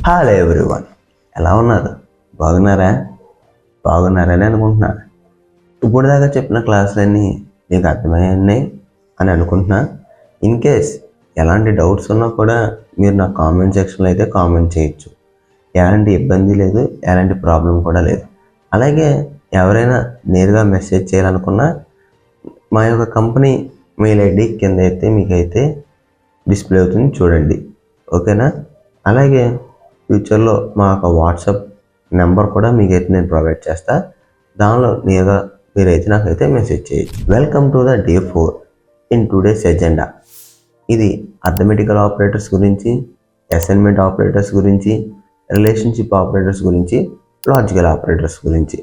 Hello everyone, ఎలా ఉన్నారు? బాగున్నారా? బాగున్నారని అనుకుంటున్నా. ఇప్పుడు దాకా చెప్పిన క్లాసులన్నీ మీకు అర్థమయ్యాయి అని అనుకుంటున్నా. ఇన్ కేస్ ఎలాంటి డౌట్స్ ఉన్నా కూడా మీరు నా కామెంట్ సెక్షన్లో అయితే కామెంట్ చేయొచ్చు. ఎలాంటి ఇబ్బంది లేదు, ఎలాంటి ప్రాబ్లం కూడా లేదు. అలాగే ఎవరైనా నేరుగా మెసేజ్ చేయాలనుకున్నా మా యొక్క కంపెనీ మెయిల్ ఐడి కింద అయితే మీకైతే డిస్ప్లే అవుతుంది, చూడండి. ఓకేనా? అలాగే ఫ్యూచర్లో మా యొక్క వాట్సాప్ నెంబర్ కూడా మీకైతే నేను ప్రొవైడ్ చేస్తా. దానిలో నేరుగా మీరైతే నాకైతే మెసేజ్ చేయొచ్చు. Welcome to the day 4 in today's agenda. ఇది అర్థమెటికల్ ఆపరేటర్స్ గురించి, అసైన్మెంట్ ఆపరేటర్స్ గురించి, రిలేషన్షిప్ ఆపరేటర్స్ గురించి, లాజికల్ ఆపరేటర్స్ గురించి.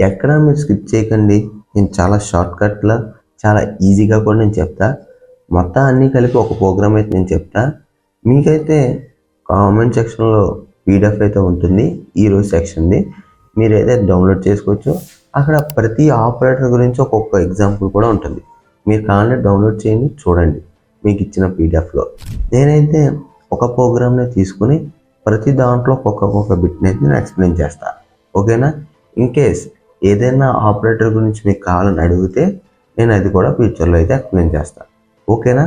ఎక్కడ మీరు స్కిప్ చేయకండి. నేను చాలా షార్ట్కట్లో చాలా ఈజీగా కూడా నేను చెప్తా. మొత్తం అన్నీ కలిపి ఒక ప్రోగ్రామ్ అయితే నేను చెప్తా. మీకైతే కామెంట్ సెక్షన్లో పీడిఎఫ్ అయితే ఉంటుంది, ఈరోజు సెక్షన్ది. మీరైతే డౌన్లోడ్ చేసుకోవచ్చు. అక్కడ ప్రతి ఆపరేటర్ గురించి ఒక్కొక్క ఎగ్జాంపుల్ కూడా ఉంటుంది. మీరు కావాలంటే డౌన్లోడ్ చేయండి, చూడండి మీకు ఇచ్చిన పీడిఎఫ్లో. నేనైతే ఒక ప్రోగ్రామ్ని తీసుకుని ప్రతి దాంట్లో ఒక్కొక్క బిట్ని అయితే నేను ఎక్స్ప్లెయిన్ చేస్తాను. ఓకేనా? ఇన్ కేస్ ఏదైనా ఆపరేటర్ గురించి మీకు కావాలని అడిగితే నేను అది కూడా ఫ్యూచర్లో అయితే ఎక్స్ప్లెయిన్ చేస్తాను. ఓకేనా?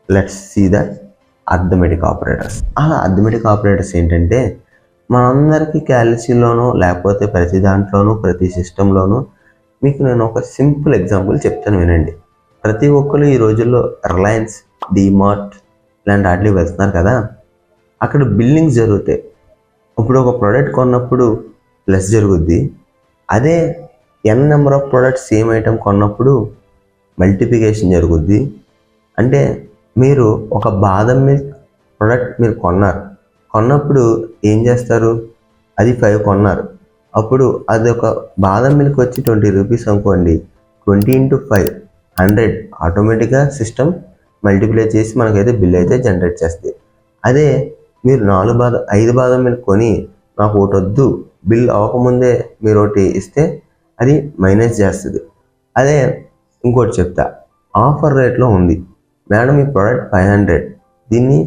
Let's see that arithmetic operators. Arithmetic operators ఏంటంటే మనందరికీ క్యాలిక్యులస్లోనూ లేకపోతే ప్రతి దాంట్లోనూ ప్రతి సిస్టంలోనూ మీకు నేను ఒక సింపుల్ ఎగ్జాంపుల్ చెప్తాను, వినండి. ప్రతి ఒక్కరు ఈ రోజుల్లో రిలయన్స్, డిమార్ట్ ఇలాంటి వాటికి వెళ్తున్నారు కదా. అక్కడ బిల్లింగ్స్ జరుగుతాయి. ఇప్పుడు ఒక ప్రోడక్ట్ కొన్నప్పుడు ప్లస్ జరుగుద్ది. అదే n number of products same item కొన్నప్పుడు మల్టిప్లికేషన్ జరుగుద్ది. అంటే మీరు ఒక బాదం మిల్క్ ప్రోడక్ట్ మీరు కొన్నప్పుడు ఏం చేస్తారు? అది 5 కొన్నారు. అప్పుడు అది ఒక బాదం మిల్క్ వచ్చి 20 రూపీస్ అనుకోండి. 20 × 5 100 ఆటోమేటిక్గా సిస్టమ్ మల్టిప్లై చేసి మనకైతే బిల్ అయితే జనరేట్ చేస్తుంది. అదే మీరు 5 బాదం మిల్క్ కొని నాకు ఒకటి వద్దు, బిల్ అవ్వకముందే మీరు ఒకటి ఇస్తే అది మైనస్ చేస్తుంది. అదే ఇంకోటి చెప్తా, ఆఫర్ రేట్లో ఉంది మేడం, ఈ ప్రోడక్ట్ 500, దీన్ని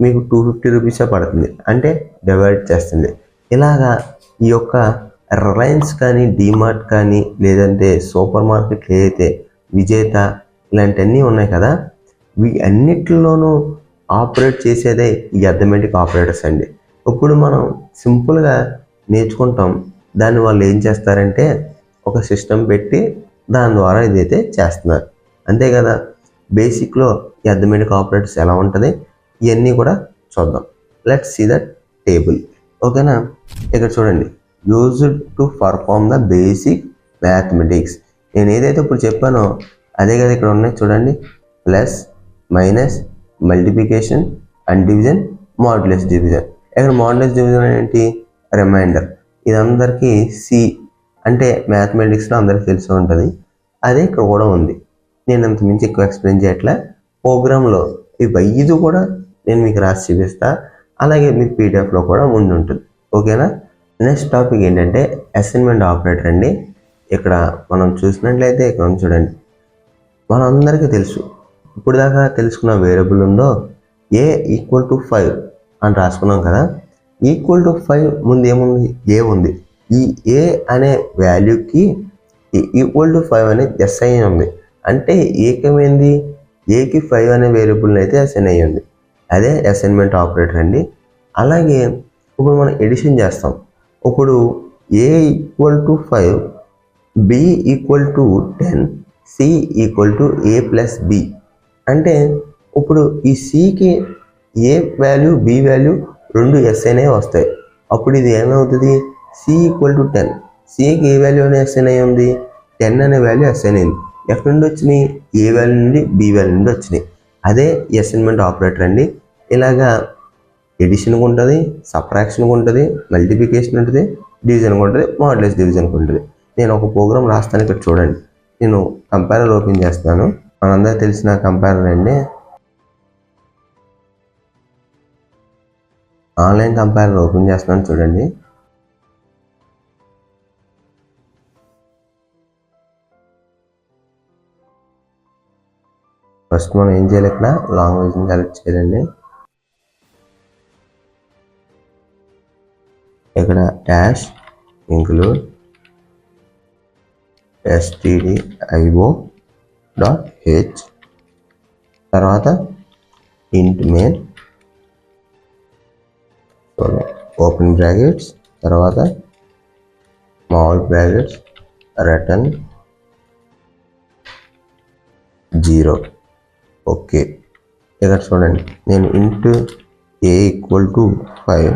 మీకు 250 రూపీసే పడుతుంది అంటే డివైడ్ చేస్తుంది. ఇలాగా ఈ యొక్క రిలయన్స్ కానీ, డిమార్ట్ కానీ, లేదంటే సూపర్ మార్కెట్లు ఏదైతే విజేత ఇలాంటివన్నీ ఉన్నాయి కదా, అన్నిటిలోనూ ఆపరేట్ చేసేదే ఈ అర్థమెటిక్ ఆపరేటర్స్ అండి. ఇప్పుడు మనం సింపుల్గా నేర్చుకుంటాం. దాన్ని వాళ్ళు ఏం చేస్తారంటే ఒక సిస్టమ్ పెట్టి దాని ద్వారా ఇదైతే చేస్తున్నారు, అంతే కదా. బేసిక్లో ఈ అర్థమెటిక్ ఆపరేటర్స్ ఎలా ఉంటుంది ఇవన్నీ కూడా చూద్దాం. Let's see that table. ఓకేనా? ఇక్కడ చూడండి, used to perform the basic mathematics. నేను ఏదైతే ఇప్పుడు చెప్పానో అదే కదా ఇక్కడ ఉన్నాయి, చూడండి. Plus, minus, multiplication and division, modulus division. ఇక్కడ మాడ్యులస్ డివిజన్ ఏంటి? రిమైండర్. ఇది అందరికీ సి అంటే మ్యాథమెటిక్స్లో అందరికీ తెలిసి ఉంటుంది. అదే ఇక్కడ కూడా ఉంది. నేను అంత మించి ఎక్కువ ఎక్స్ప్లెయిన్ చేయట్లే. ప్రోగ్రాంలో ఇవి 5 కూడా నేను మీకు రాసి చూపిస్తా. అలాగే మీకు పీడిఎఫ్లో కూడా ముందు ఉంటుంది. ఓకేనా? నెక్స్ట్ టాపిక్ ఏంటంటే అసైన్మెంట్ ఆపరేటర్ అండి. ఇక్కడ మనం చూసినట్లయితే ఇక్కడ చూడండి, మనందరికీ తెలుసు, ఇప్పుడు దాకా తెలుసుకున్న వేరియబుల్ ఉందో ఏ = 5 అని రాసుకున్నాం కదా. =5 ముందు ఏముంది? ఏ ఉంది. ఈ ఏ అనే వాల్యూకి =5 అనే ఎస్ఐ ఉంది. అంటే ఏకమైంది, ఏకి 5 అనే వేరియబుల్ని అయితే అసైన్ అయ్యింది. అదే అసైన్మెంట్ ఆపరేటర్ అండి. అలాగే ఇప్పుడు మనం ఎడిషన్ చేస్తాం. ఇప్పుడు ఏ = 5, బి = 10, సి = a+b. అంటే ఇప్పుడు ఈ సికి ఏ వాల్యూ, బి వాల్యూ రెండు ఎస్ఐనే వస్తాయి. అప్పుడు ఇది ఏమవుతుంది? సి = 10. సికి ఏ వాల్యూ అనే ఎస్ఐన్ అయ్యి ఉంది? 10 అనే వాల్యూ ఎస్ఐన్ అయింది. ఎక్కడి నుండి వచ్చినాయి? ఏ వాల్యూ నుండి, బి వాల్యూ నుండి వచ్చినాయి. అదే అసైన్మెంట్ ఆపరేటర్ అండి. ఇలాగా ఎడిషన్కి ఉంటుంది, సబ్ట్రాక్షన్కి ఉంటుంది, మల్టిప్లికేషన్ ఉంటుంది, డివిజన్కి ఉంటుంది, మాడ్యులస్ డివిజన్కి ఉంటుంది. నేను ఒక ప్రోగ్రామ్ రాస్తాను, ఇక్కడ చూడండి. నేను కంపైలర్ ఓపెన్ చేస్తాను. మనందరికీ తెలిసిన కంపైలర్ అండి, ఆన్లైన్ కంపైలర్ ఓపెన్ చేస్తున్నాను, చూడండి. ఫస్ట్ మనం ఏం చేయాలి? ఇక్కడ లాంగ్వేజ్ని సెలెక్ట్ చేయాలండి. ఇక్కడ డాష్ ఇంక్లూడ్ stdio.h తర్వాత int main ఓపెన్ బ్రాకెట్స్ తర్వాత స్మాల్ బ్రాకెట్స్ రిటర్న్ 0. ఓకే, ఇక్కడ చూడండి నేను int a equal to 5,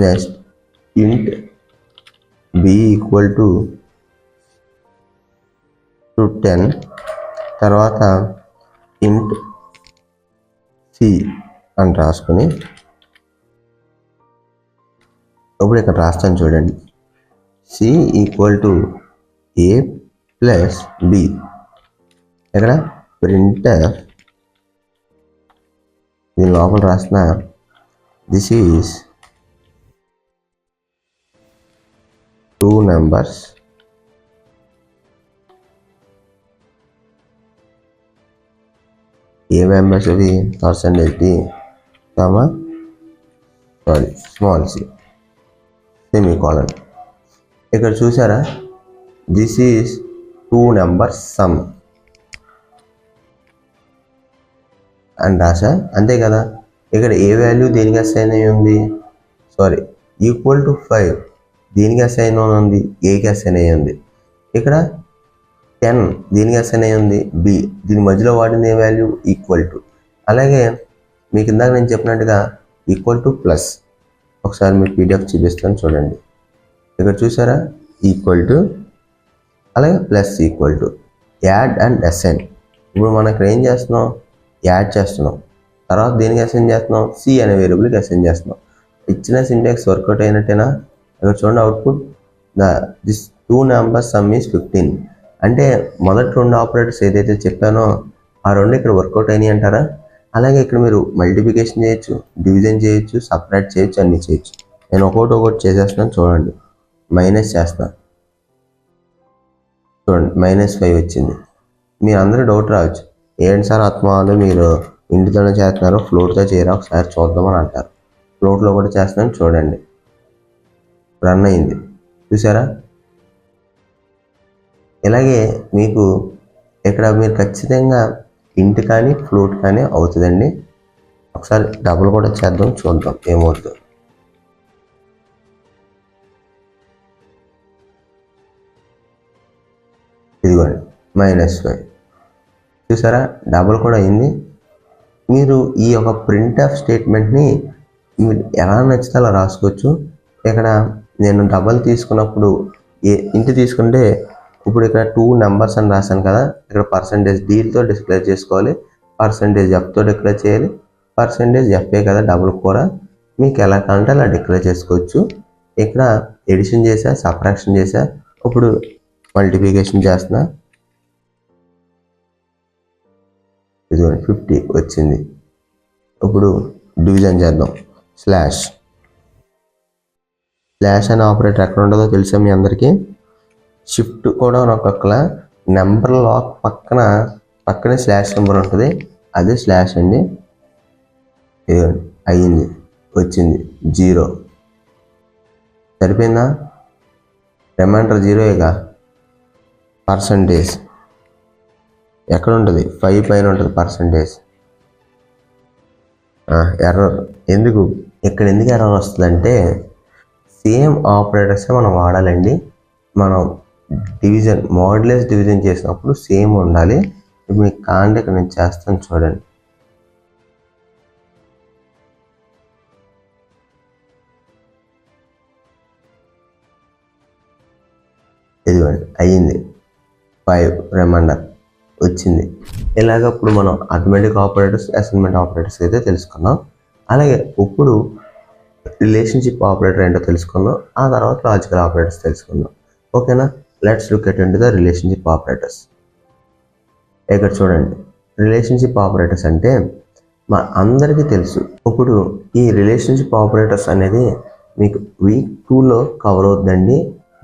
next int b equal to 10, తర్వాత int c అని రాసుకొని ఇప్పుడు ఇక్కడ రాస్తాను చూడండి. c equal to a plus b. ఇక్కడ printf దీని లోపల రాసిన this is 2 numbers A members అవి %d, స్మాల్ c సెమీకోలన్. ఇక్కడ చూసారా, దిస్ ఈజ్ 2 numbers సమ్ అని రాసా, అంతే కదా. ఇక్కడ ఏ వాల్యూ దేనికి అసైన్ అయి ఉంది, ఈక్వల్ టు 5 దీనికి అసైన్ ఉంది, ఏకి అసైన్ అయ్యి ఉంది. ఇక్కడ 10 దీనికి అసైన్ అయ్యి ఉంది, బి. దీని మధ్యలో వాడింది ఏ వాల్యూ, ఈక్వల్ టు. అలాగే మీకు ఇందాక నేను చెప్పినట్టుగా ఈక్వల్ టు ప్లస్, ఒకసారి మీకు పీడిఎఫ్ చూపిస్తాను చూడండి. ఇక్కడ చూసారా, ఈక్వల్ టు అలాగే plus equal to, add and assign. ఇప్పుడు మనం ఇక్కడ ఏం చేస్తున్నాం, యాడ్ చేస్తున్నాం, తర్వాత దేనికి అసైన్ చేస్తున్నాం, సి అనే వేరియబుల్కి అసైన్ చేస్తున్నాం. ఇచ్చిన సింటాక్స్ వర్కౌట్ అయినట్టేనా. ఇక్కడ చూడండి output, this 2 numbers some is 15. అంటే మొదటి 2 ఆపరేటర్స్ ఏదైతే చెప్పానో ఆ 2 ఇక్కడ వర్కౌట్ అయినాయి అంటారా. అలాగే ఇక్కడ మీరు మల్టిప్లికేషన్ చేయొచ్చు, డివిజన్ చేయొచ్చు, సపరేట్ చేయొచ్చు, అన్నీ చేయొచ్చు. నేను ఒకటి చేసేస్తున్నాను చూడండి. మైనస్ చేస్తాను చూడండి, -5 వచ్చింది. మీరు అందరూ డౌట్ రావచ్చు, ఏంటి సార్ ఆత్మవాళ్ళు మీరు ఇంటితోనే చేస్తున్నారు, ఫ్లోట్తో చేయరా, ఒకసారి చూద్దామని అంటారు. ఫ్లోట్లో కూడా చేస్తున్నాను చూడండి, రన్ అయింది చూసారా. ఇలాగే మీకు ఇక్కడ మీరు ఖచ్చితంగా ఇంట్ కానీ ఫ్లోట్ కానీ అవుతుందండి. ఒకసారి డబుల్ కూడా చేద్దాం, చూద్దాం ఏమవుతుంది. ఇదిగోండి -5 చూసారా, డబుల్ కూడా అయింది. మీరు ఈ యొక్క ప్రింట్ఎఫ్ స్టేట్మెంట్ని మీరు ఎలా నచ్చితే అలా రాసుకోవచ్చు. ఇక్కడ నేను డబల్ తీసుకున్నప్పుడు ఇంటి తీసుకుంటే ఇప్పుడు ఇక్కడ 2 numbers అని రాశాను కదా, ఇక్కడ %dతో డిస్ప్లే చేసుకోవాలి, %fతో డిక్లేర్ చేయాలి, %fa కదా డబుల్ కూడా, మీకు ఎలా కావాలంటే అలా డిక్లేర్ చేసుకోవచ్చు. ఇక్కడ ఎడిషన్ చేసా, సబ్ట్రాక్షన్ చేసా, ఇప్పుడు మల్టిప్లికేషన్ చేస్తున్నా. ఇది 50 వచ్చింది. ఇప్పుడు డివిజన్ చేద్దాం. స్లాష్ అనే ఆపరేటర్ ఎక్కడ ఉండదో తెలుసా మీ అందరికీ. షిఫ్ట్ కూడా ఒక్కొక్కల నెంబర్ లాక్ పక్కనే స్లాష్ నెంబర్ ఉంటుంది, అదే స్లాష్ అండి. అయ్యింది, వచ్చింది 0. సరిపోయిందా, రిమైండర్ 0గా. % ఎక్కడ ఉంటుంది, 5 పైన ఉంటుంది %. ఎర్రర్ ఎందుకు, ఇక్కడ ఎందుకు ఎర్రర్ వస్తుందంటే సేమ్ ఆపరేటర్సే మనం వాడాలండి. మనం డివిజన్ మోడ్యులస్ డివిజన్ చేసినప్పుడు సేమ్ ఉండాలి. ఇప్పుడు మీకు కాంటే ఇక్కడ నేను చేస్తాను చూడండి. ఇదిగోండి అయ్యింది, 5 రిమైండర్ వచ్చింది. ఇలాగ ఇప్పుడు మనం అథమెటిక్ ఆపరేటర్స్, అసైన్మెంట్ ఆపరేటర్స్ అయితే తెలుసుకున్నాం. అలాగే ఇప్పుడు రిలేషన్షిప్ ఆపరేటర్ ఏంటో తెలుసుకుందాం, ఆ తర్వాత లాజికల్ ఆపరేటర్స్ తెలుసుకుందాం. ఓకేనా, let's look at into the relationship operators. ఇక్కడ చూడండి, రిలేషన్షిప్ ఆపరేటర్స్ అంటే మా అందరికీ తెలుసు. ఇప్పుడు ఈ రిలేషన్షిప్ ఆపరేటర్స్ అనేది మీకు వీక్ 2లో కవర్ అవుతుందండి.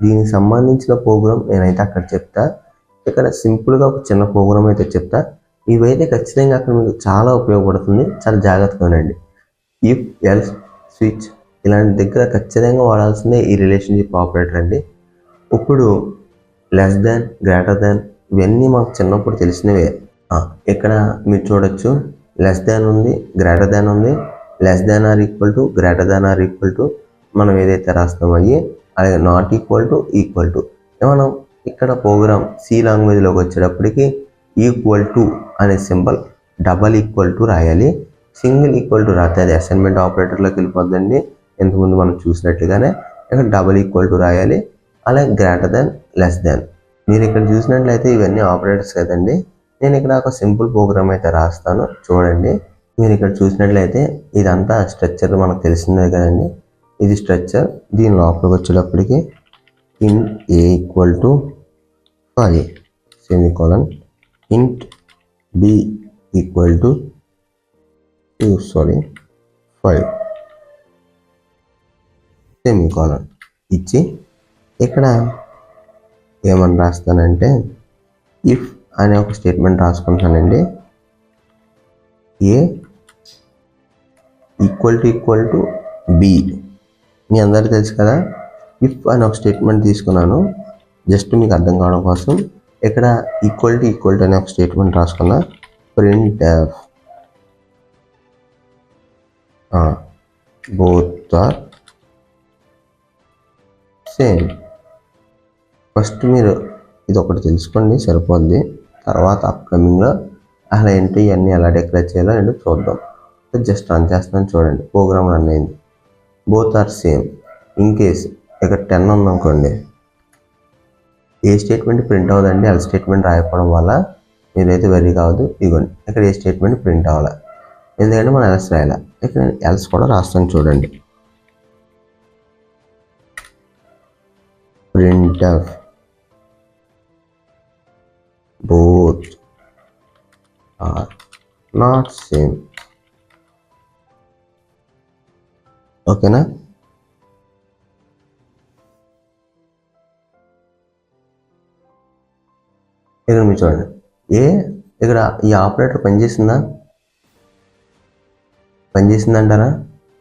దీనికి సంబంధించిన ప్రోగ్రామ్ నేనైతే అక్కడ చెప్తా. ఇక్కడ సింపుల్గా ఒక చిన్న ప్రోగ్రామ్ అయితే చెప్తా. ఇవైతే ఖచ్చితంగా అక్కడ మీకు చాలా ఉపయోగపడుతుంది, చాలా జాగ్రత్తగా ఉండండి. ఇఫ్ ఎల్స్ స్విచ్ ఇలాంటి దగ్గర ఖచ్చితంగా వాడాల్సిందే ఈ రిలేషన్షిప్ ఆపరేటర్ అండి. ఇప్పుడు లెస్ దాన్, గ్రేటర్ దాన్ ఇవన్నీ మాకు చిన్నప్పుడు తెలిసినవే. ఇక్కడ మీరు చూడొచ్చు లెస్ దాన్ ఉంది, గ్రేటర్ దాన్ ఉంది, less than or equal to, greater than or equal to మనం ఏదైతే రాస్తామో అయ్యి, అలాగే నాట్ ఈక్వల్ టు. మనం ఇక్కడ ప్రోగ్రామ్ సి లాంగ్వేజ్లోకి వచ్చేటప్పటికి ఈక్వల్ టు అనే సింబల్ డబల్ ఈక్వల్ టు రాయాలి. సింగిల్ ఈక్వల్ టు రాస్తే అది అసైన్మెంట్ ఆపరేటర్లోకి వెళ్ళిపోద్దండి. ఇంతకుముందు మనం చూసినట్టుగానే ఇక్కడ డబల్ ఈక్వల్ టు రాయాలి. అలాగే గ్రేటర్ దాన్, లెస్ దాన్. మీరు ఇక్కడ చూసినట్లయితే ఇవన్నీ ఆపరేటర్స్ కదండి. నేను ఇక్కడ ఒక సింపుల్ ప్రోగ్రామ్ అయితే రాస్తాను చూడండి. మీరు ఇక్కడ చూసినట్లయితే ఇదంతా స్ట్రక్చర్ మనకు తెలిసిందే కదండి. ఇది స్ట్రక్చర్. దీని లోపలికి వచ్చేటప్పటికి int a equal to 5 semicolon, int b equal to 5 semicolon ఇచ్చి ఇక్కడ ఏమని రాస్తానంటే ఇఫ్ అనే ఒక స్టేట్మెంట్ రాసుకుంటానండి. ఏ ఈక్వల్ టు బి మీ అందరికీ తెలుసు కదా. ఇఫ్ అనే ఒక స్టేట్మెంట్ తీసుకున్నాను జస్ట్ మీకు అర్థం కావడం కోసం. ఇక్కడ ఈక్వల్ టు అనే ఒక స్టేట్మెంట్ రాసుకున్నా. Print both are same. First మీరు ఇది ఒకటి తెలుసుకోండి సరిపోద్ది. తర్వాత అప్కమింగ్లో అలా ఏంటి ఇవన్నీ ఎలా డెకరేట్ చేయాలో ఏంటో చూద్దాం. జస్ట్ రన్ చేస్తున్నాను చూడండి. ప్రోగ్రామ్ రన్ అయింది. Both are same. In case ఇక్కడ 10 ఉందనుకోండి, ఏ స్టేట్మెంట్ ప్రింట్ అవ్వదండి ఎల్ స్టేట్మెంట్ రాయకపోవడం వల్ల. మీరైతే వెరీ కావద్దు. ఇదిగోండి ఇక్కడ ఏ స్టేట్మెంట్ ప్రింట్ అవ్వాలి, ఎందుకంటే మనం ఎల్స్ రాయాలి. ఇక్కడ నేను ఎల్స్ కూడా రాస్తాను చూడండి. Print of both are not same. ఓకేనా? ఇక్కడ మీరు చూడండి. ఇక్కడ ఈ ఆపరేటర్ పనిచేసిందంటారా?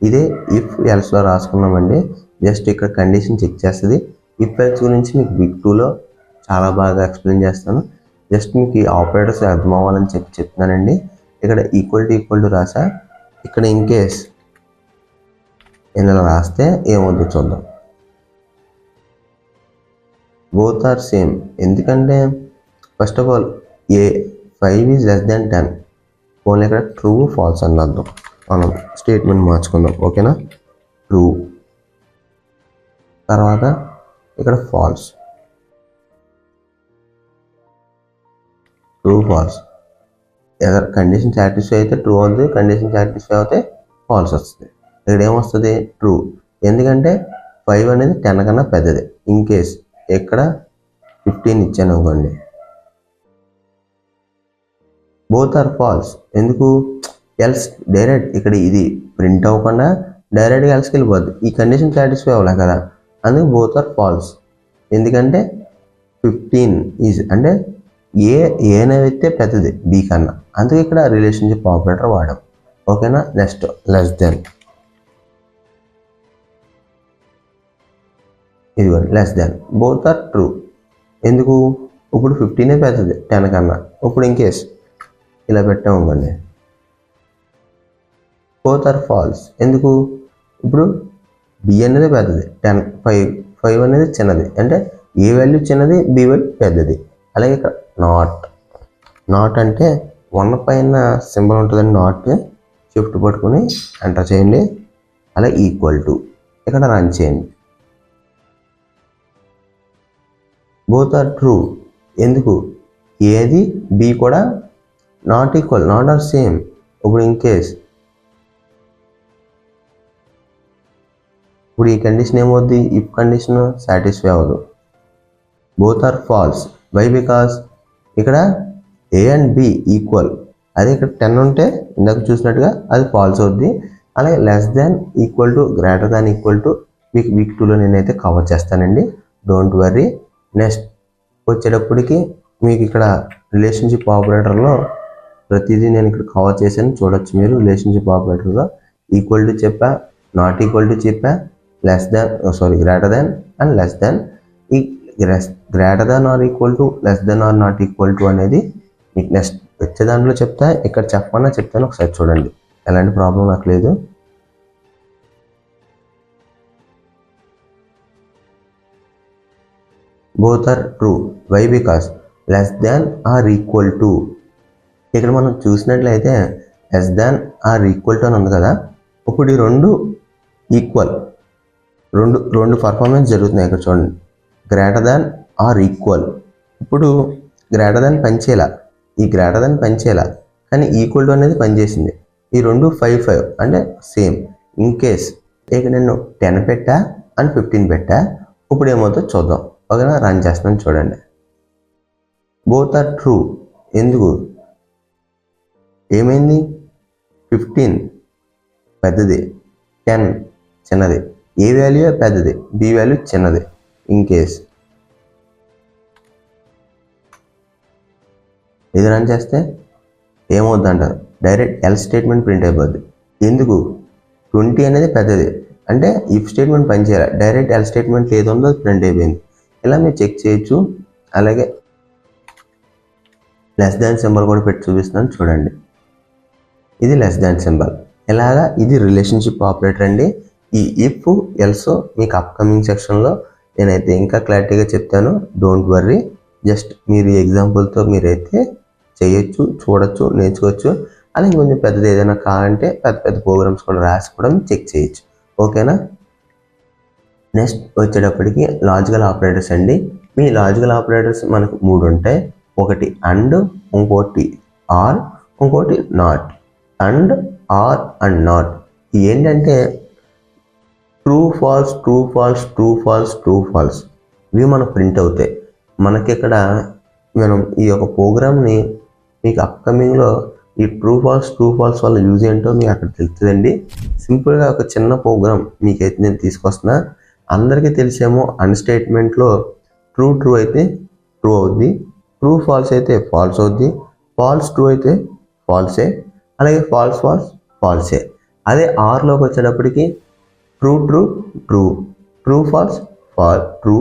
ఇదే ఇఫ్ ఎల్స్లో రాసుకున్నామండి. జస్ట్ ఇక్కడ కండిషన్ చెక్ చేస్తుంది. ఇఫ్ ఎల్స్ గురించి మీకు బిగ్ 2లో చాలా బాగా ఎక్స్ప్లెయిన్ చేస్తాను. జస్ట్ మీకు ఈ ఆపరేటర్స్ అర్థం అవ్వాలని చెప్తున్నానండి. ఇక్కడ ఈక్వల్ టు రాసా. ఇక్కడ ఇన్ కేస్ నేను ఇలా రాస్తే ఏమవుతుందో చూద్దాం. Both are same. ఎందుకంటే first of all 5 is less than 10. Only ఇక్కడ ట్రూ ఫాల్స్ అని అర్థం. మనం స్టేట్మెంట్ మార్చుకుందాం. ఓకేనా? ట్రూ తర్వాత ఇక్కడ false. True false. Condition satisfy అయితే ట్రూ అవుతుంది, కండిషన్ సాటిస్ఫై అయితే ఫాల్స్ వస్తుంది. ఇక్కడ ఏమొస్తుంది? ట్రూ. ఎందుకంటే 5 అనేది 10 కన్నా పెద్దది. ఇన్ కేస్ ఇక్కడ 15 ఇచ్చాను అనుకోండి, బోత్ ఆర్ ఫాల్స్. ఎందుకు? ఎల్స్ డైరెక్ట్ ఇక్కడ ఇది ప్రింట్ అవ్వకుండా డైరెక్ట్గా ఎల్స్కి వెళ్ళిపోద్ది. ఈ కండిషన్ సాటిస్ఫై అవ్వలే కదా, అందుకు బోత్ ఆర్ ఫాల్స్. ఎందుకంటే 15 ఈజ్ అంటే ఏనైతే పెద్దది బి కన్నా, అందుకే ఇక్కడ రిలేషన్షిప్ ఆపరేటర్ వాడాం. ఓకేనా? Next less than. ఇదిగోండి less than. Both are true. ఎందుకు? ఇప్పుడు 15 పెద్దది 10 కన్నా. ఇప్పుడు ఇన్కేస్ ఇలా పెట్టామనుకోండి, బోత్ ఆర్ ఫాల్స్. ఎందుకు? ఇప్పుడు బి అనేది పెద్దది 10, 5 అనేది చిన్నది. అంటే ఏ వాల్యూ చిన్నది, బి వాల్యూ పెద్దది. అలాగే ఇక్కడ నాట్ అంటే 1 పైన సింబల్ ఉంటుందండి. నాట్ షిఫ్ట్ పట్టుకుని ఎంటర్ చేయండి. అలాగే ఈక్వల్ టు ఇక్కడ రన్ చేయండి. Both are true. ఎందుకు? ఏది బి కూడా not equal, not are same. ఇప్పుడు ఇన్ కేస్ ఇప్పుడు ఈ కండిషన్ ఏమవుద్ది? ఇఫ్ కండిషన్ సాటిస్ఫై అవ్వదు. Both are false. Why? Because ఇక్కడ ఏ అండ్ బి ఈక్వల్. అదే ఇక్కడ 10 ఉంటే ఇందాక చూసినట్టుగా అది ఫాల్స్ అవుద్ది. అలాగే less than, equal to, greater than, equal to మీకు వీక్ 2లో నేనైతే కవర్ చేస్తానండి. Don't worry. నెక్స్ట్ వచ్చేటప్పటికి మీకు ఇక్కడ రిలేషన్షిప్ ఆపరేటర్లో ప్రతిదీ నేను ఇక్కడ కవర్ చేశాను చూడొచ్చు మీరు. రిలేషన్షిప్ ఆపరేటర్లో ఈక్వల్ టు చెప్పా, నాట్ ఈక్వల్ టు చెప్పా, greater than and less than. ఈ greater than or equal to, less than or not equal to అనేది మీకు నెక్స్ట్ వచ్చే దాంట్లో చెప్తా. ఇక్కడ చెప్పమన్నా చెప్తాను, ఒకసారి చూడండి. ఎలాంటి ప్రాబ్లం నాకు లేదు. Both are true. Why? Because less than or equal to. ఇక్కడ మనం చూసినట్లయితే less than or equal to అని ఉంది కదా. ఇప్పుడు ఈ రెండు ఈక్వల్, రెండు పర్ఫార్మెన్స్ జరుగుతున్నాయి. ఇక్కడ చూడండి, గ్రేటర్ దాన్ ఆర్ ఈక్వల్. ఇప్పుడు గ్రేటర్ దాన్ పనిచేయాల, ఈ గ్రేటర్ దాన్ పనిచేయాల, కానీ ఈక్వల్ టు అనేది పనిచేసింది. ఈ రెండు 5 5 అంటే సేమ్. ఇన్ కేస్ ఇక్కడ నేను 10 పెట్టా అండ్ 15 పెట్టా, ఇప్పుడు ఏమవుతుందో చూద్దాం. ఓకేనా? రన్ చేస్తున్నాను చూడండి. Both are true. ఎందుకు? ఏమైంది? 15 పెద్దది, 10 చిన్నది. ఏ వాల్యూ పెద్దది, బి వాల్యూ చిన్నది. ఇన్ కేస్ ఇది రన్ చేస్తే ఏమవుద్ది అంటారు, డైరెక్ట్ ఎల్ స్టేట్మెంట్ ప్రింట్ అయిపోద్ది. ఎందుకు? 20 అనేది పెద్దది అంటే ఇఫ్ స్టేట్మెంట్ పనిచేయాలి, డైరెక్ట్ ఎల్ స్టేట్మెంట్ ఏది ఉందో అది ప్రింట్ అయిపోయింది. ఇలా మీరు చెక్ చేయొచ్చు. అలాగే లెస్ దాన్ సింబల్ కూడా పెట్టి చూపిస్తున్నాను చూడండి. ఇది లెస్ దాన్ సింబల్. ఇలాగా ఇది రిలేషన్షిప్ ఆపరేటర్ అండి. ఈ ఇఫ్ ఎల్స్ మీకు అప్కమింగ్ సెక్షన్లో నేనైతే ఇంకా క్లారిటీగా చెప్తాను. డోంట్ వర్రీ, జస్ట్ మీరు ఈ ఎగ్జాంపుల్తో మీరైతే చేయొచ్చు, చూడొచ్చు, నేర్చుకోవచ్చు. అలాగే కొంచెం పెద్దది ఏదైనా కావాలంటే పెద్ద పెద్ద ప్రోగ్రామ్స్ కూడా రాసి కూడా చెక్ చేయొచ్చు. ఓకేనా? నెక్స్ట్ వచ్చేటప్పటికి లాజికల్ ఆపరేటర్స్ అండి. మీ లాజికల్ ఆపరేటర్స్ మనకు 3 ఉంటాయి. ఒకటి అండ్, ఇంకోటి ఆర్, ఇంకోటి not. And, or and not ఏంటంటే true false, true false, true false, true false ఇవి మనకు ప్రింట్ అవుతాయి. మనకి ఇక్కడ మనం ఈ యొక్క ప్రోగ్రామ్ని మీకు అప్కమింగ్లో ఈ ట్రూ ఫాల్స్ వల్ల యూజ్ ఏంటో మీకు అక్కడ తెలుస్తుందండి. సింపుల్గా ఒక చిన్న ప్రోగ్రామ్ మీకైతే నేను తీసుకొస్తున్నా. అందరికీ తెలిసేమో అండ్ స్టేట్మెంట్లో ట్రూ అయితే ట్రూ అవుద్ది, ట్రూ ఫాల్స్ అయితే ఫాల్స్ అవుద్ది, ఫాల్స్ ట్రూ అయితే ఫాల్సే, అలాగే ఫాల్స్ ఫాల్సే. అదే ఆర్లోకి వచ్చేటప్పటికి true true false true,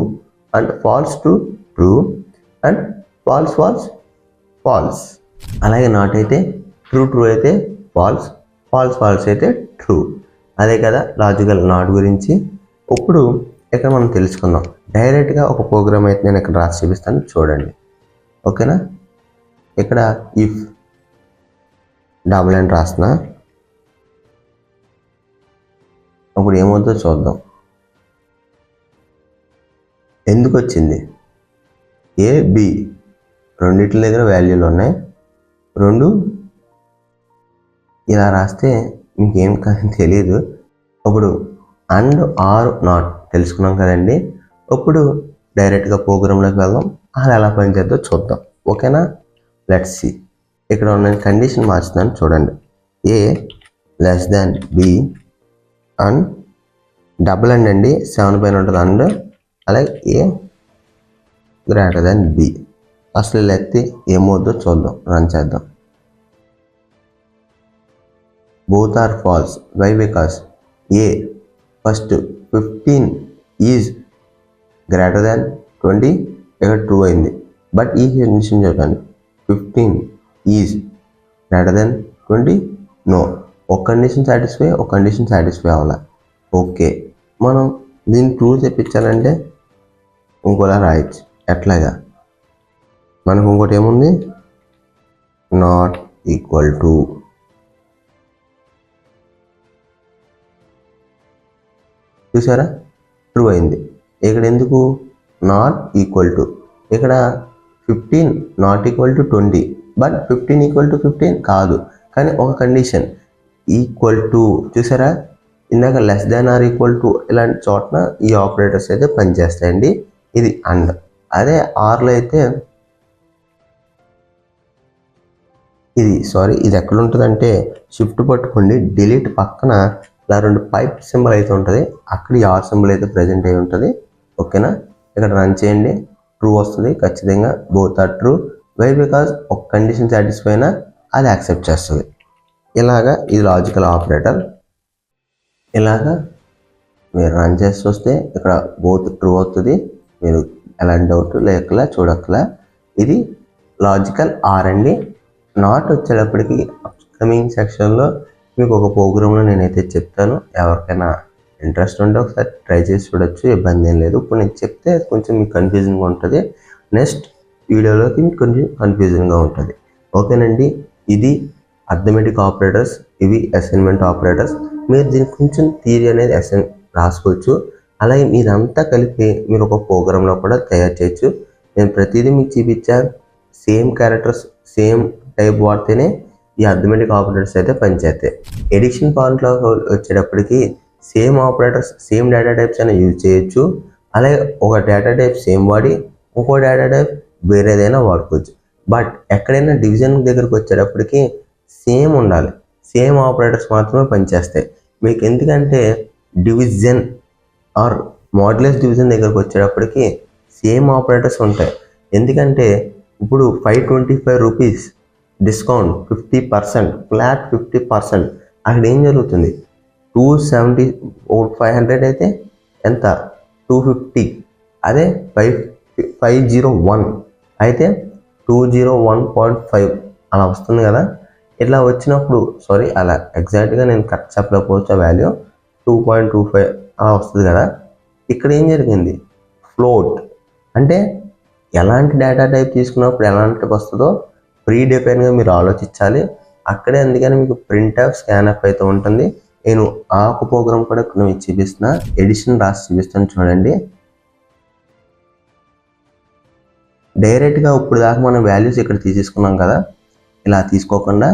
and false true and false false. అలాగే నాట్ అయితే ట్రూ అయితే ఫాల్స్ అయితే ట్రూ. అదే కదా లాజికల్ నాట్ గురించి. ఇప్పుడు ఇక్కడ మనం తెలుసుకుందాం. డైరెక్ట్గా ఒక ప్రోగ్రామ్ అయితే నేను ఇక్కడ రాసి చూపిస్తాను చూడండి. ఓకేనా? ఇక్కడ ఇఫ్ డబుల్ రాస్తున్నా. అప్పుడు ఏమవుతుందో చూద్దాం. ఎందుకు వచ్చింది? ఏ, బి రెండింటి దగ్గర వాల్యూలు ఉన్నాయి. రెండు ఇలా రాస్తే మీకేం కానీ తెలియదు. ఇప్పుడు అండ్, ఆర్, నాట్ తెలుసుకున్నాం కదండి. ఇప్పుడు డైరెక్ట్గా ప్రోగ్రాంలోకి వెళ్దాం. అది ఎలా పనిచేద్దో చూద్దాం. ఓకేనా? Let's see. ఇక్కడ ఉన్న కండిషన్ మార్చుతాను చూడండి. A less than b and double and 7 పైన ఉంటుంది అండ్, అలాగే ఏ గ్రేటర్ దాన్ బి. అసలు ఎత్తి ఏమవుద్దో చూద్దాం, రన్ చేద్దాం. Both are false. Why? Because A first 15 is greater than 20 ఇక్కడ ట్రూ అయింది. బట్ ఈ కండిషన్ చూడండి, 15 ఈజ్ గ్రేటర్ దాన్ 20 నో. ఒక కండిషన్ సాటిస్ఫై అవ్వాలి. ఓకే, మనం దీన్ని ట్రూ తెప్పించాలంటే ఇంకోలా రాయొచ్చు. ఎట్లాగా? మనకు ఇంకోటి ఏముంది? Not equal to. చూసారా? ట్రూ అయింది. ఇక్కడ ఎందుకు నాట్ ఈక్వల్ టు? ఇక్కడ 15 not equal to 20, but 15 equal to 15 కాదు, కానీ ఒక కండిషన్ ఈక్వల్ టు. చూసారా? ఇందాక less than or equal to ఇలాంటి చోట్ల ఈ ఆపరేటర్స్ అయితే పనిచేస్తాయండి. ఇది అండ్. అదే ఆర్లో అయితే ఇది ఎక్కడ ఉంటుందంటే షిఫ్ట్ పట్టుకోండి, డిలీట్ పక్కన ఇలా 2 పైప్ సింబల్ అయితే ఉంటుంది. అక్కడ ఈ ఆర్ సింబల్ అయితే ప్రజెంట్ అయి ఉంటుంది. ఓకేనా? ఇక్కడ రన్ చేయండి. ట్రూ వస్తుంది ఖచ్చితంగా. Both are true. Why? Because ఒక కండిషన్ సాటిస్ఫై అయినా అది యాక్సెప్ట్ చేస్తుంది. ఇలాగా ఇది లాజికల్ ఆపరేటర్. ఇలాగా మీరు రన్ చేసి వస్తే ఇక్కడ బోత్ ట్రూ అవుతుంది. మీరు ఎలాంటి డౌట్ లేకలా చూడక్కలా. ఇది లాజికల్ ఆర్ అండి. నాట్ వచ్చేటప్పటికి అప్కమింగ్ సెక్షన్లో మీకు ఒక ప్రోగ్రాంలో నేనైతే చెప్తాను. ఎవరికైనా ఇంట్రెస్ట్ ఉంటే ఒకసారి ట్రై చేసి చూడొచ్చు, ఇబ్బంది ఏం లేదు. ఇప్పుడు నేను చెప్తే కొంచెం మీకు కన్ఫ్యూజన్గా ఉంటుంది, నెక్స్ట్ వీడియోలోకి మీకు కొంచెం కన్ఫ్యూజన్గా ఉంటుంది. ఓకేనండి, ఇది అర్థమెటిక్ ఆపరేటర్స్, ఇవి అసైన్మెంట్ ఆపరేటర్స్. మీరు దీనికి కొంచెం థియరీ అనేది రాసుకోవచ్చు. అలాగే మీరంతా కలిపి మీరు ఒక ప్రోగ్రాంలో కూడా తయారు చేయొచ్చు. నేను ప్రతిదీ మీకు చూపించాను. సేమ్ క్యారెక్టర్స్ సేమ్ టైప్ వాడితేనే ఈ అర్థమెటిక్ ఆపరేటర్స్ అయితే పనిచేస్తాయి. ఎడిషన్ పాయింట్లో వచ్చేటప్పటికి same operators same data types అయినా యూజ్ చేయొచ్చు. అలాగే ఒక డేటా టైప్ సేమ్ వాడి ఇంకో డేటా టైప్ వేరేదైనా వాడుకోవచ్చు. బట్ ఎక్కడైనా డివిజన్ దగ్గరకు వచ్చేటప్పటికి సేమ్ ఉండాలి, సేమ్ ఆపరేటర్స్ మాత్రమే పనిచేస్తాయి మీకు. ఎందుకంటే డివిజన్ ఆర్ మోడ్యులస్ డివిజన్ దగ్గరకు వచ్చేటప్పటికి సేమ్ ఆపరేటర్స్ ఉంటాయి. ఎందుకంటే ఇప్పుడు 525 రూపీస్ డిస్కౌంట్ 50%, ఫ్లాట్ 50%. అక్కడ ఏం జరుగుతుంది? 270 500 అయితే ఎంత? 250. అదే 501 అయితే 201.5 అలా వస్తుంది కదా. ఇట్లా వచ్చినప్పుడు అలా ఎగ్జాక్ట్గా నేను కరెక్ట్ చెప్పలేకపోవచ్చు. ఆ వాల్యూ 2.25 అలా వస్తుంది కదా. ఇక్కడ ఏం జరిగింది? ఫ్లోట్ అంటే ఎలాంటి డేటా టైప్ తీసుకున్నప్పుడు ఎలాంటి వస్తుందో ప్రీ డిఫైన్గా మీరు ఆలోచించాలి అక్కడే. అందుకని మీకు ప్రింట్ఎఫ్ స్కాన్ఎఫ్ అయితే ఉంటుంది. నేను ఆ ఒక ప్రోగ్రామ్ కూడా మీకు చూపిస్తున్నా, ఎడిషన్ రాసి చూపిస్తాను చూడండి. డైరెక్ట్గా ఇప్పుడు దాకా మనం వాల్యూస్ ఇక్కడ తీసేసుకున్నాం కదా, ఇలా తీసుకోకుండా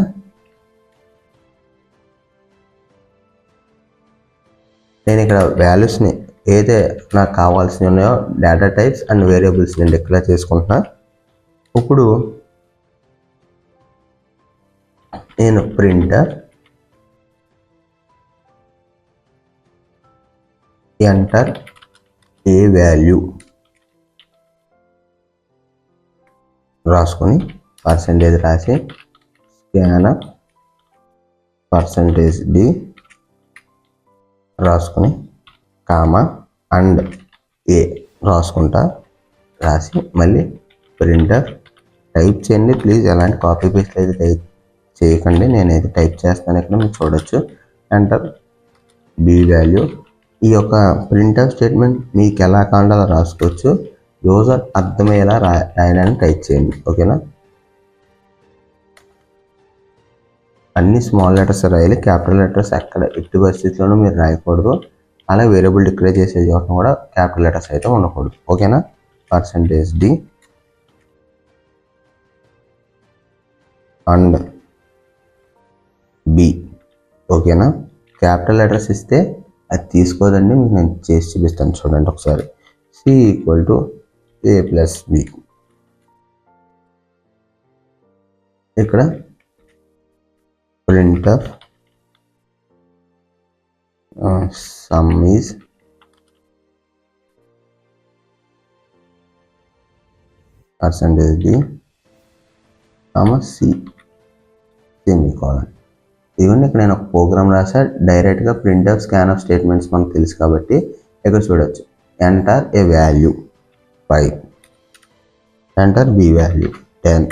నేను ఇక్కడ వాల్యూస్ని ఏదైతే నాకు కావాల్సినవి ఉన్నాయో డేటా టైప్స్ అండ్ వేరియబుల్స్ నేను డిక్లేర్ చేసుకుంటున్నా. ఇప్పుడు నేను ప్రింటర్ ఎంటర్ ఏ వాల్యూ రాసుకొని పర్సెంటేజ్ రాసి స్కాన్అప్ %d రాసుకొని కామా అండ్ ఏ రాసుకుంటా. రాసి మళ్ళీ ప్రింటర్ టైప్ చేయండి ప్లీజ్. ఎలాంటి కాపీ పేస్ట్ అయితే టైప్ చేయకండి, నేనైతే టైప్ చేస్తాను. ఇక్కడ మీరు చూడొచ్చు ఎంటర్ బి వాల్యూ. ఈ యొక్క ప్రింటర్ స్టేట్మెంట్ మీకు ఎలా కావాలో అలా రాసుకోవచ్చు. యూజర్ అర్థమయ్యేలా రాయడానికి టైప్ చేయండి. ఓకేనా, అన్ని స్మాల్ లెటర్స్ రాయాలి, క్యాపిటల్ లెటర్స్ ఎక్కడ ఎట్టి పరిస్థితుల్లోనూ మీరు రాయకూడదు. అలాగే వేరియబుల్ డిక్లేర్ చేసే చోట కూడా క్యాపిటల్ లెటర్స్ అయితే ఉండకూడదు. ఓకేనా, %d అండ్ బి. ఓకేనా, క్యాపిటల్ లెటర్స్ ఇస్తే అది తీసుకోదండి, మీకు నేను చేసి చూపిస్తాను చూడండి ఒకసారి. C = A + B. ఇక్కడ printf sum is %d, C semicolon. ఇవన్నీ ఇక్కడ నేను ఒక ప్రోగ్రామ్ రాసా డైరెక్ట్గా ప్రింట్ఎఫ్ స్కాన్ఎఫ్ స్టేట్మెంట్స్ మనకు తెలుసు కాబట్టి ఇక్కడ చూడొచ్చు. Enter A value 5, enter B value 10,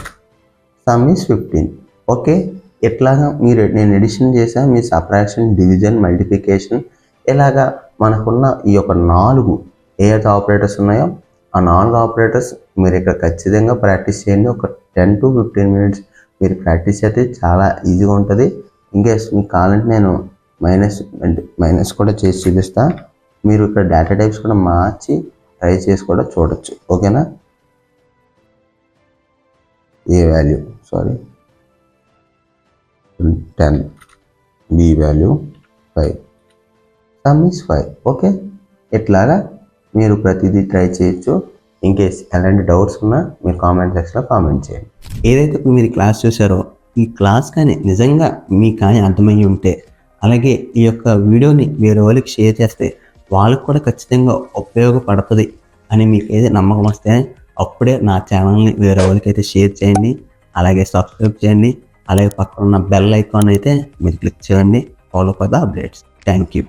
sum is 15. Okay, ఇట్లాగా నేను ఎడిషన్ చేసా, మీ సబ్ట్రాక్షన్, డివిజన్, మల్టిప్లికేషన్ ఇలాగా మనకున్న ఈ యొక్క 4 ఏదైతే ఆపరేటర్స్ ఉన్నాయో ఆ 4 ఆపరేటర్స్ మీరు ఇక్కడ ఖచ్చితంగా ప్రాక్టీస్ చేయండి. ఒక 10 to 15 minutes మీరు ప్రాక్టీస్ చేస్తే చాలా ఈజీగా ఉంటుంది. ఇంకేస్ మీకు కావాలంటే నేను మైనస్ కూడా చేసి చూపిస్తా. మీరు ఇక్కడ డేటా టైప్స్ కూడా మార్చి ట్రై చేసి కూడా చూడొచ్చు. ఓకేనా, a value 10, b value 5, sum is 5. Okay, ఇట్లాగా మీరు ప్రతిదీ ట్రై చేయొచ్చు. ఇన్కేస్ ఎలాంటి డౌట్స్ ఉన్నా మీరు కామెంట్ సెక్షన్లో కామెంట్ చేయండి. ఏదైతే మీరు క్లాస్ చూసారో ఈ క్లాస్ కానీ నిజంగా మీకు కానీ అర్థమయ్యి ఉంటే, అలాగే ఈ యొక్క వీడియోని వేరే వాళ్ళకి షేర్ చేస్తే వాళ్ళకి కూడా ఖచ్చితంగా ఉపయోగపడుతుంది అని మీకు ఏదైతే నమ్మకం వస్తే అప్పుడే నా ఛానల్ని వేరే వాళ్ళకి అయితే షేర్ చేయండి. అలాగే సబ్స్క్రైబ్ చేయండి. అలాగే పక్కన ఉన్న బెల్ ఐకాన్ అయితే మీరు క్లిక్ చేయండి. Follow for the updates. Thank you.